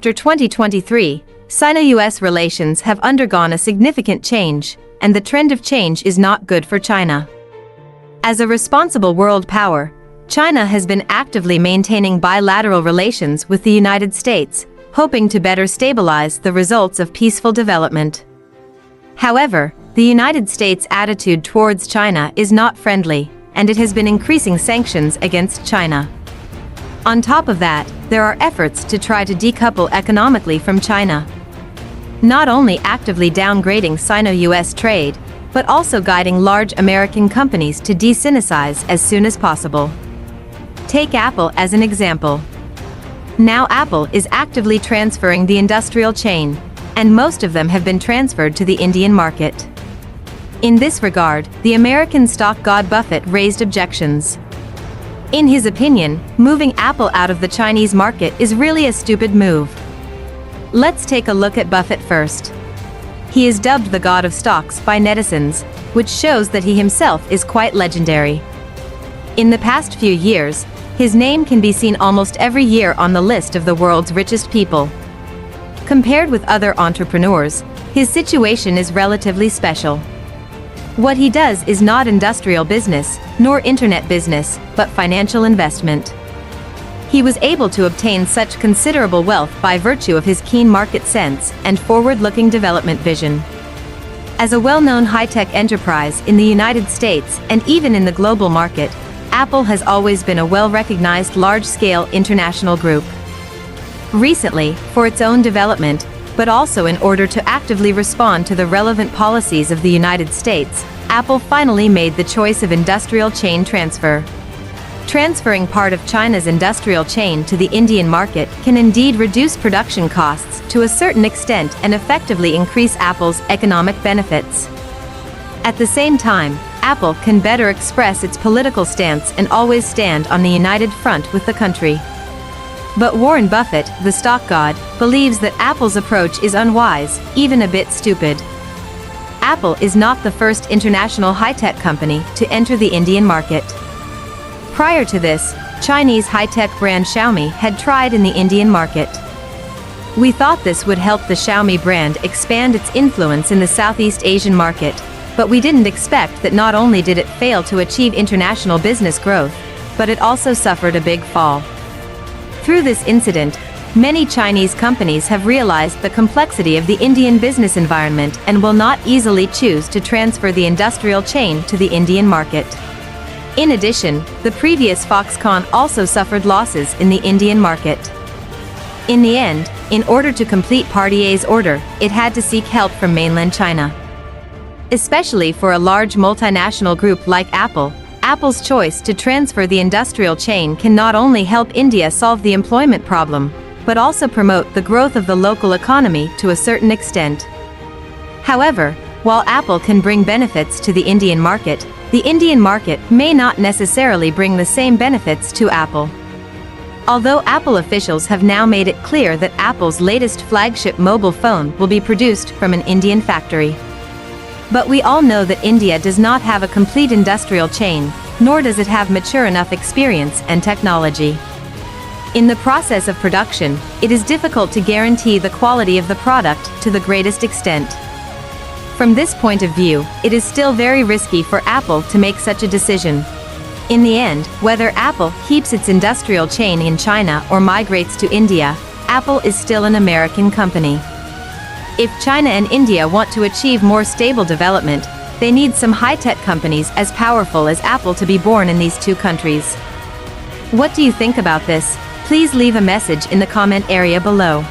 After 2023, Sino-US relations have undergone a significant change, and the trend of change is not good for China. As a responsible world power, China has been actively maintaining bilateral relations with the United States, hoping to better stabilize the results of peaceful development. However, the United States' attitude towards China is not friendly, and it has been increasing sanctions against China. On top of that, there are efforts to try to decouple economically from China, not only actively downgrading Sino-US trade, but also guiding large American companies to de-Sinicize as soon as possible. Take Apple as an example. Now Apple is actively transferring the industrial chain, and most of them have been transferred to the Indian market. In this regard, the American stock god Buffett raised objections. In his opinion, moving Apple out of the Chinese market is really a stupid move. Let's take a look at Buffett first. He is dubbed the god of stocks by netizens, which shows that he himself is quite legendary. In the past few years, his name can be seen almost every year on the list of the world's richest people. Compared with other entrepreneurs, his situation is relatively special. What he does is not industrial business, nor internet business, but financial investment. He was able to obtain such considerable wealth by virtue of his keen market sense and forward-looking development vision. As a well-known high-tech enterprise in the United States and even in the global market, Apple has always been a well-recognized large-scale international group. Recently, for its own development, but also in order to actively respond to the relevant policies of the United States, Apple finally made the choice of industrial chain transfer. Transferring part of China's industrial chain to the Indian market can indeed reduce production costs to a certain extent and effectively increase Apple's economic benefits. At the same time, Apple can better express its political stance and always stand on the united front with the country. But Warren Buffett, the stock god, believes that Apple's approach is unwise, even a bit stupid. Apple is not the first international high-tech company to enter the Indian market. Prior to this, Chinese high-tech brand Xiaomi had tried in the Indian market. We thought this would help the Xiaomi brand expand its influence in the Southeast Asian market, but we didn't expect that not only did it fail to achieve international business growth, but it also suffered a big fall. Through this incident, many Chinese companies have realized the complexity of the Indian business environment and will not easily choose to transfer the industrial chain to the Indian market. In addition, the previous Foxconn also suffered losses in the Indian market. In the end, in order to complete Part A's order, it had to seek help from mainland China. Especially for a large multinational group like Apple, Apple's choice to transfer the industrial chain can not only help India solve the employment problem, but also promote the growth of the local economy to a certain extent. However, while Apple can bring benefits to the Indian market, the Indian market may not necessarily bring the same benefits to Apple. Although Apple officials have now made it clear that Apple's latest flagship mobile phone will be produced from an Indian factory. But we all know that India does not have a complete industrial chain, nor does it have mature enough experience and technology. In the process of production, it is difficult to guarantee the quality of the product to the greatest extent. From this point of view, it is still very risky for Apple to make such a decision. In the end, whether Apple keeps its industrial chain in China or migrates to India, Apple is still an American company. If China and India want to achieve more stable development, they need some high-tech companies as powerful as Apple to be born in these two countries. What do you think about this? Please leave a message in the comment area below.